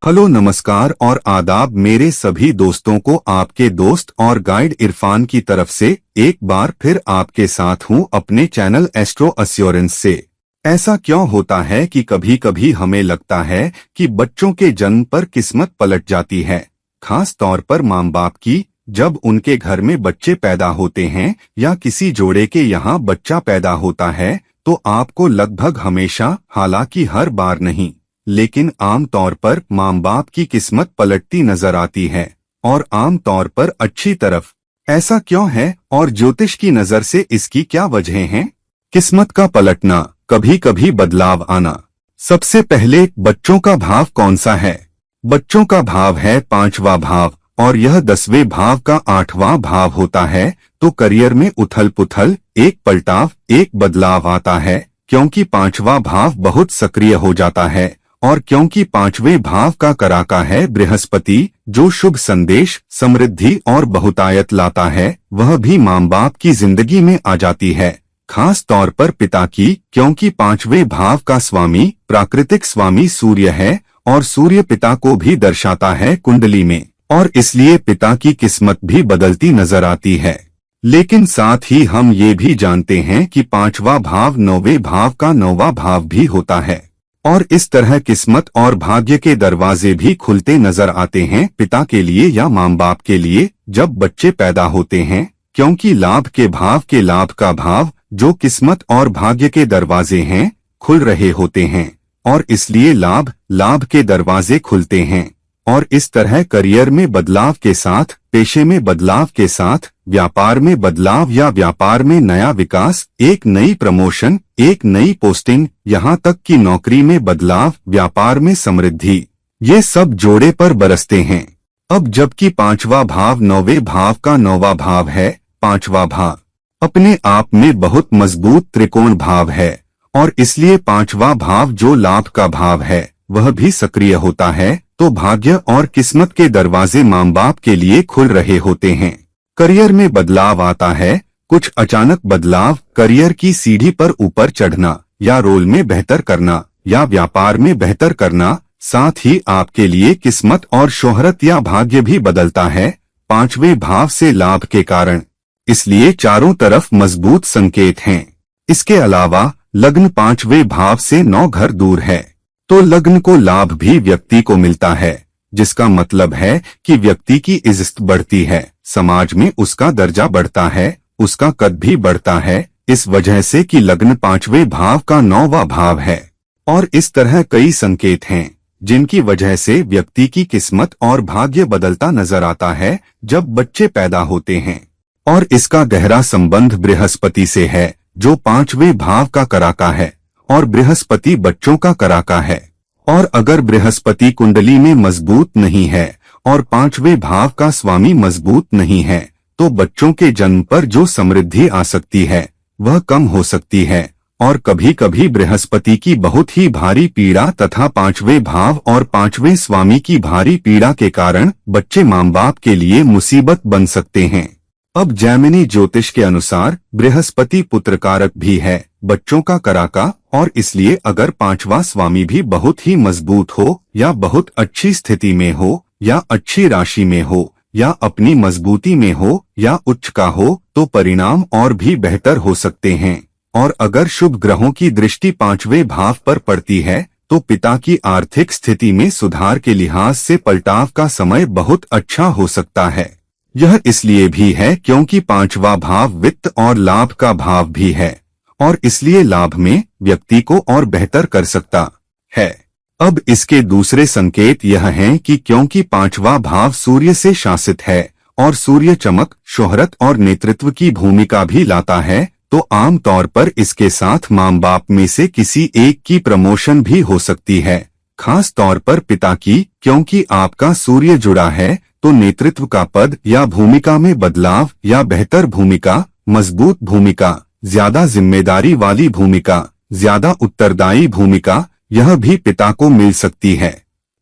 Hello, नमस्कार और आदाब मेरे सभी दोस्तों को। आपके दोस्त और गाइड इरफान की तरफ से एक बार फिर आपके साथ हूं अपने चैनल एस्ट्रो एश्योरेंस से। ऐसा क्यों होता है कि कभी कभी हमें लगता है कि बच्चों के जन्म पर किस्मत पलट जाती है, खास तौर पर माँ बाप की। जब उनके घर में बच्चे पैदा होते हैं या किसी जोड़े के यहाँ बच्चा पैदा होता है तो आपको लगभग हमेशा, हालांकि हर बार नहीं, लेकिन आम तौर पर माँ बाप की किस्मत पलटती नजर आती है, और आम तौर पर अच्छी तरफ। ऐसा क्यों है और ज्योतिष की नजर से इसकी क्या वजह हैं? किस्मत का पलटना, कभी कभी बदलाव आना। सबसे पहले, बच्चों का भाव कौन सा है? बच्चों का भाव है 5वां भाव, और यह 10वें भाव का 8वां भाव होता है। तो करियर में उथल पुथल, एक पलटाव, एक बदलाव आता है, क्योंकि 5वां भाव बहुत सक्रिय हो जाता है, और क्योंकि 5वें भाव का कराका है बृहस्पति, जो शुभ संदेश, समृद्धि और बहुतायत लाता है, वह भी माँ बाप की जिंदगी में आ जाती है, खास तौर पर पिता की, क्योंकि 5वें भाव का स्वामी, प्राकृतिक स्वामी सूर्य है, और सूर्य पिता को भी दर्शाता है कुंडली में, और इसलिए पिता की किस्मत भी बदलती नजर आती है। लेकिन साथ ही हम ये भी जानते हैं कि 5वां भाव 9वें भाव का 9वां भाव भी होता है, और इस तरह किस्मत और भाग्य के दरवाजे भी खुलते नजर आते हैं पिता के लिए या माँ बाप के लिए जब बच्चे पैदा होते हैं, क्योंकि लाभ के भाव के लाभ का भाव, जो किस्मत और भाग्य के दरवाजे हैं, खुल रहे होते हैं, और इसलिए लाभ के दरवाजे खुलते हैं। और इस तरह करियर में बदलाव के साथ, पेशे में बदलाव के साथ, व्यापार में बदलाव या व्यापार में नया विकास, एक नई प्रमोशन, एक नई पोस्टिंग, यहाँ तक कि नौकरी में बदलाव, व्यापार में समृद्धि, ये सब जोड़े पर बरसते हैं। अब जबकि 5वां भाव 9वें भाव का 9वां भाव है, 5वां भाव अपने आप में बहुत मजबूत त्रिकोण भाव है, और इसलिए 5वां भाव जो लाभ का भाव है वह भी सक्रिय होता है। तो भाग्य और किस्मत के दरवाजे माँ बाप के लिए खुल रहे होते हैं। करियर में बदलाव आता है, कुछ अचानक बदलाव, करियर की सीढ़ी पर ऊपर चढ़ना, या रोल में बेहतर करना, या व्यापार में बेहतर करना। साथ ही आपके लिए किस्मत और शोहरत या भाग्य भी बदलता है, 5वें भाव से लाभ के कारण। इसलिए चारों तरफ मजबूत संकेत हैं। इसके अलावा लग्न 5वें भाव से 9 घर दूर है, तो लग्न को लाभ भी व्यक्ति को मिलता है, जिसका मतलब है कि व्यक्ति की इज्जत बढ़ती है, समाज में उसका दर्जा बढ़ता है, उसका कद भी बढ़ता है, इस वजह से कि लग्न 5वें भाव का 9वां भाव है। और इस तरह कई संकेत हैं जिनकी वजह से व्यक्ति की किस्मत और भाग्य बदलता नजर आता है जब बच्चे पैदा होते हैं। और इसका गहरा संबंध बृहस्पति से है, जो 5वें भाव का कराका है, और बृहस्पति बच्चों का कराका है। और अगर बृहस्पति कुंडली में मजबूत नहीं है और 5वें भाव का स्वामी मजबूत नहीं है, तो बच्चों के जन्म पर जो समृद्धि आ सकती है वह कम हो सकती है, और कभी कभी बृहस्पति की बहुत ही भारी पीड़ा तथा 5वें भाव और 5वें स्वामी की भारी पीड़ा के कारण बच्चे माँ बाप के लिए मुसीबत बन सकते हैं। अब जैमिनी ज्योतिष के अनुसार बृहस्पति पुत्रकारक भी है, बच्चों का कराका, और इसलिए अगर 5वां स्वामी भी बहुत ही मजबूत हो, या बहुत अच्छी स्थिति में हो, या अच्छी राशि में हो, या अपनी मजबूती में हो, या उच्च का हो, तो परिणाम और भी बेहतर हो सकते हैं। और अगर शुभ ग्रहों की दृष्टि 5वें भाव पर पड़ती है तो पिता की आर्थिक स्थिति में सुधार के लिहाज से पलटाव का समय बहुत अच्छा हो सकता है। यह इसलिए भी है क्योंकि 5वां भाव वित्त और लाभ का भाव भी है, और इसलिए लाभ में व्यक्ति को और बेहतर कर सकता है। अब इसके दूसरे संकेत यह हैं कि क्योंकि 5वां भाव सूर्य से शासित है, और सूर्य चमक, शोहरत और नेतृत्व की भूमिका भी लाता है, तो आम तौर पर इसके साथ माँ बाप में से किसी एक की प्रमोशन भी हो सकती है, खास तौर पर पिता की, क्योंकि आपका सूर्य जुड़ा है, तो नेतृत्व का पद या भूमिका में बदलाव, या बेहतर भूमिका, मजबूत भूमिका, ज्यादा जिम्मेदारी वाली भूमिका, ज्यादा उत्तरदायी भूमिका, यह भी पिता को मिल सकती है।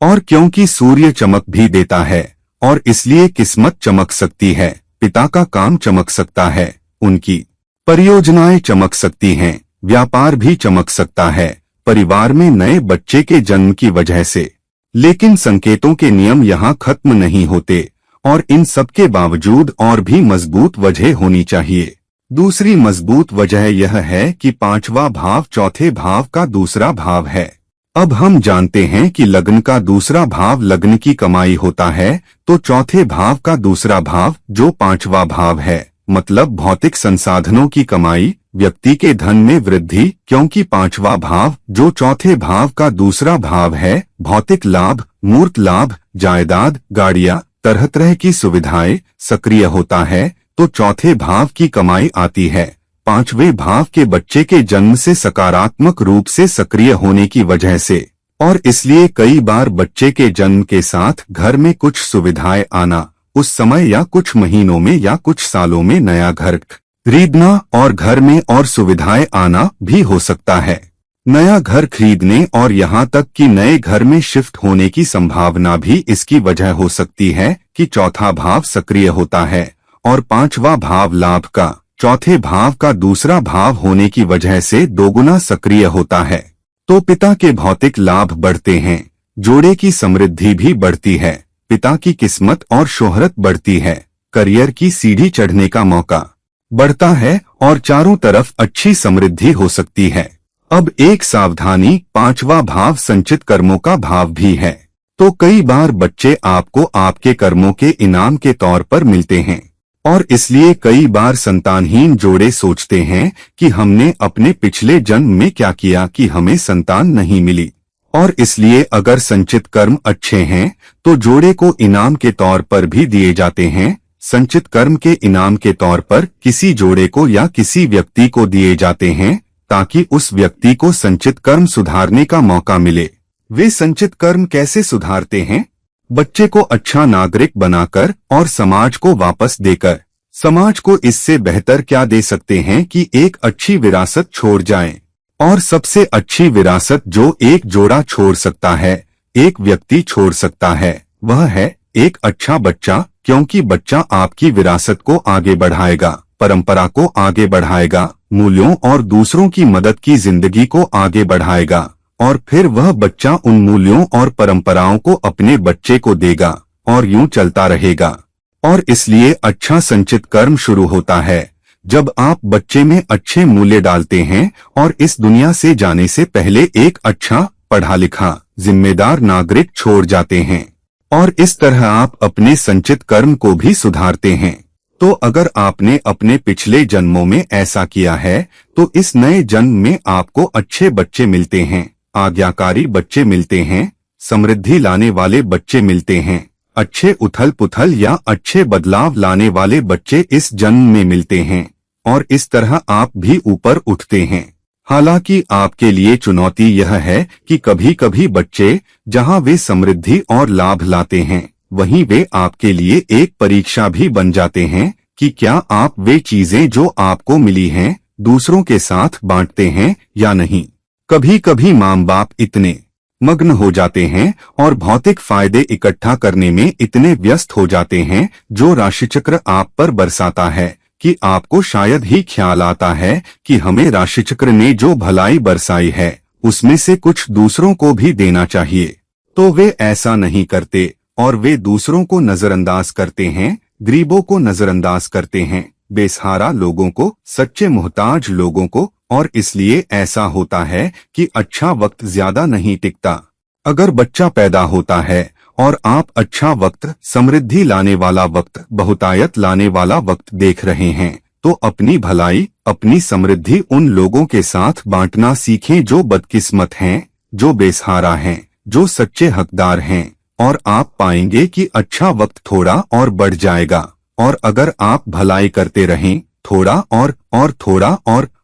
और क्योंकि सूर्य चमक भी देता है, और इसलिए किस्मत चमक सकती है, पिता का काम चमक सकता है, उनकी परियोजनाएं चमक सकती हैं, व्यापार भी चमक सकता है, परिवार में नए बच्चे के जन्म की वजह से। लेकिन संकेतों के नियम यहाँ खत्म नहीं होते और इन सब के बावजूद और भी मजबूत वजह होनी चाहिए। दूसरी मजबूत वजह यह है कि पांचवा भाव चौथे भाव का दूसरा भाव है। अब हम जानते हैं कि लग्न का दूसरा भाव लग्न की कमाई होता है, तो चौथे भाव का दूसरा भाव जो पांचवा भाव है मतलब भौतिक संसाधनों की कमाई, व्यक्ति के धन में वृद्धि, क्योंकि पांचवा भाव जो चौथे भाव का दूसरा भाव है भौतिक लाभ, मूर्त लाभ, जायदाद, गाड़ियां, तरह तरह की सुविधाएं सक्रिय होता है, तो चौथे भाव की कमाई आती है। पांचवें भाव के बच्चे के जन्म से सकारात्मक रूप से सक्रिय होने की वजह से, और इसलिए कई बार बच्चे के जन्म के साथ घर में कुछ सुविधाएं आना, उस समय या कुछ महीनों में या कुछ सालों में नया घर खरीदना और घर में और सुविधाएं आना भी हो सकता है। नया घर खरीदने और यहाँ तक कि नए घर में शिफ्ट होने की संभावना भी इसकी वजह हो सकती है कि चौथा भाव सक्रिय होता है और पांचवा भाव लाभ का चौथे भाव का दूसरा भाव होने की वजह से दोगुना सक्रिय होता है। तो पिता के भौतिक लाभ बढ़ते हैं, जोड़े की समृद्धि भी बढ़ती है, पिता की किस्मत और शोहरत बढ़ती है, करियर की सीढ़ी चढ़ने का मौका बढ़ता है और चारों तरफ अच्छी समृद्धि हो सकती है। अब एक सावधानी, पांचवा भाव संचित कर्मों का भाव भी है, तो कई बार बच्चे आपको आपके कर्मों के इनाम के तौर पर मिलते हैं और इसलिए कई बार संतानहीन जोड़े सोचते हैं कि हमने अपने पिछले जन्म में क्या किया कि हमें संतान नहीं मिली, और इसलिए अगर संचित कर्म अच्छे हैं तो जोड़े को इनाम के तौर पर भी दिए जाते हैं। संचित कर्म के इनाम के तौर पर किसी जोड़े को या किसी व्यक्ति को दिए जाते हैं ताकि उस व्यक्ति को संचित कर्म सुधारने का मौका मिले। वे संचित कर्म कैसे सुधारते हैं? बच्चे को अच्छा नागरिक बनाकर और समाज को वापस देकर। समाज को इससे बेहतर क्या दे सकते हैं कि एक अच्छी विरासत छोड़ जाएं, और सबसे अच्छी विरासत जो एक जोड़ा छोड़ सकता है, एक व्यक्ति छोड़ सकता है, वह है एक अच्छा बच्चा, क्योंकि बच्चा आपकी विरासत को आगे बढ़ाएगा, परंपरा को आगे बढ़ाएगा, मूल्यों और दूसरों की मदद की जिंदगी को आगे बढ़ाएगा, और फिर वह बच्चा उन मूल्यों और परंपराओं को अपने बच्चे को देगा और यूं चलता रहेगा। और इसलिए अच्छा संचित कर्म शुरू होता है जब आप बच्चे में अच्छे मूल्य डालते हैं और इस दुनिया से जाने से पहले एक अच्छा पढ़ा लिखा जिम्मेदार नागरिक छोड़ जाते हैं, और इस तरह आप अपने संचित कर्म को भी सुधारते हैं। तो अगर आपने अपने पिछले जन्मों में ऐसा किया है तो इस नए जन्म में आपको अच्छे बच्चे मिलते हैं, आज्ञाकारी बच्चे मिलते हैं, समृद्धि लाने वाले बच्चे मिलते हैं, अच्छे उथल पुथल या अच्छे बदलाव लाने वाले बच्चे इस जन्म में मिलते हैं, और इस तरह आप भी ऊपर उठते हैं। हालांकि आपके लिए चुनौती यह है कि कभी कभी बच्चे जहां वे समृद्धि और लाभ लाते हैं वहीं वे आपके लिए एक परीक्षा भी बन जाते हैं कि क्या आप वे चीजें जो आपको मिली हैं दूसरों के साथ बांटते हैं या नहीं। कभी कभी माँ बाप इतने मग्न हो जाते हैं और भौतिक फायदे इकट्ठा करने में इतने व्यस्त हो जाते हैं जो राशिचक्र आप पर बरसाता है कि आपको शायद ही ख्याल आता है कि हमें राशिचक्र ने जो भलाई बरसाई है उसमें से कुछ दूसरों को भी देना चाहिए। तो वे ऐसा नहीं करते और वे दूसरों को नजरअंदाज करते हैं, गरीबों को नजरअंदाज करते हैं, बेसहारा लोगों को, सच्चे मोहताज लोगों को, और इसलिए ऐसा होता है कि अच्छा वक्त ज्यादा नहीं टिकता। अगर बच्चा पैदा होता है और आप अच्छा वक्त, समृद्धि लाने वाला वक्त, बहुतायत लाने वाला वक्त देख रहे हैं तो अपनी भलाई, अपनी समृद्धि उन लोगों के साथ बांटना सीखें जो बदकिस्मत हैं, जो बेसहारा हैं, जो सच्चे हकदार हैं, और आप पाएंगे कि अच्छा वक्त थोड़ा और बढ़ जाएगा। और अगर आप भलाई करते रहें थोड़ा और थोड़ा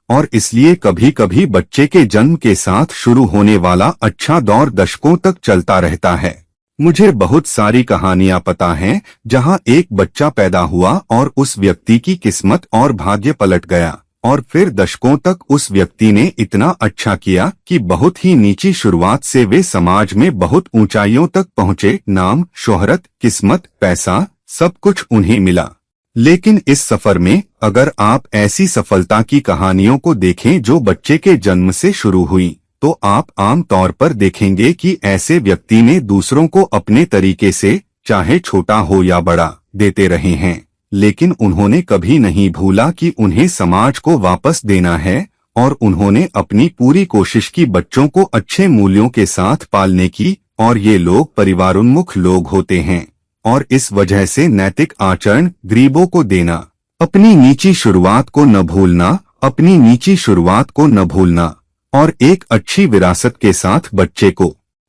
और इसलिए कभी कभी बच्चे के जन्म के साथ शुरू होने वाला अच्छा दौर दशकों तक चलता रहता है। मुझे बहुत सारी कहानियां पता हैं जहां एक बच्चा पैदा हुआ और उस व्यक्ति की किस्मत और भाग्य पलट गया, और फिर दशकों तक उस व्यक्ति ने इतना अच्छा किया कि बहुत ही नीची शुरुआत से वे समाज में बहुत ऊंचाइयों तक पहुंचे। नाम, शोहरत, किस्मत, पैसा, सब कुछ उन्हें मिला। लेकिन इस सफर में अगर आप ऐसी सफलता की कहानियों को देखें जो बच्चे के जन्म से शुरू हुई, तो आप आम तौर पर देखेंगे कि ऐसे व्यक्ति ने दूसरों को अपने तरीके से, चाहे छोटा हो या बड़ा, देते रहे हैं, लेकिन उन्होंने कभी नहीं भूला कि उन्हें समाज को वापस देना है, और उन्होंने अपनी पूरी कोशिश की बच्चों को अच्छे मूल्यों के साथ पालने की, और ये लोग परिवारोन्मुख लोग होते हैं, और इस वजह से नैतिक आचरण गरीबों को देना, अपनी नीची शुरुआत को न भूलना, अपनी नीची शुरुआत को न भूलना, और एक अच्छी विरासत के साथ बच्चे को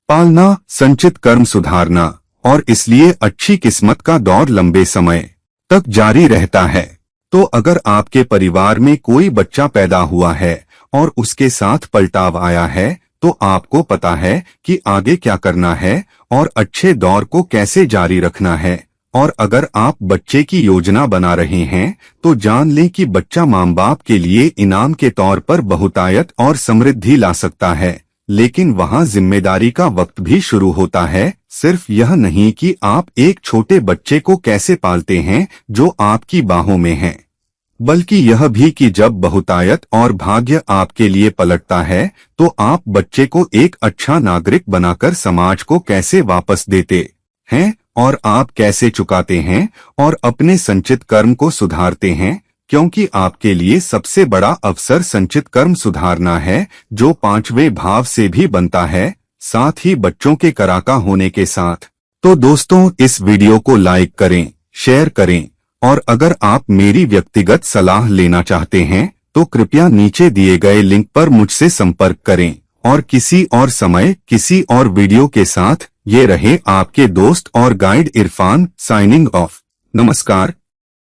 पालना, संचित कर्म सुधारना, और इसलिए अच्छी किस्मत का दौर लंबे समय तक जारी रहता है। तो अगर आपके परिवार में कोई बच्चा पैदा हुआ है और उसके साथ पलटाव आया है, तो आपको पता है कि आगे क्या करना है और अच्छे दौर को कैसे जारी रखना है। और अगर आप बच्चे की योजना बना रहे हैं, तो जान लें कि बच्चा माँ बाप के लिए इनाम के तौर पर बहुतायत और समृद्धि ला सकता है, लेकिन वहाँ जिम्मेदारी का वक्त भी शुरू होता है। सिर्फ यह नहीं कि आप एक छोटे बच्चे को कैसे पालते हैं जो आपकी बाहों में है, बल्कि यह भी कि जब बहुतायत और भाग्य आपके लिए पलटता है, तो आप बच्चे को एक अच्छा नागरिक बनाकर समाज को कैसे वापस देते हैं, और आप कैसे चुकाते हैं और अपने संचित कर्म को सुधारते हैं, क्योंकि आपके लिए सबसे बड़ा अवसर संचित कर्म सुधारना है, जो 5वें भाव से भी बनता है, साथ ही बच्चों के कराका होने के साथ। तो दोस्तों, इस वीडियो को लाइक करें, शेयर करें, और अगर आप मेरी व्यक्तिगत सलाह लेना चाहते हैं, तो कृपया नीचे दिए गए लिंक पर मुझसे संपर्क करें। और किसी और समय, किसी और वीडियो के साथ ये रहे आपके दोस्त और गाइड इरफान, साइनिंग ऑफ। नमस्कार।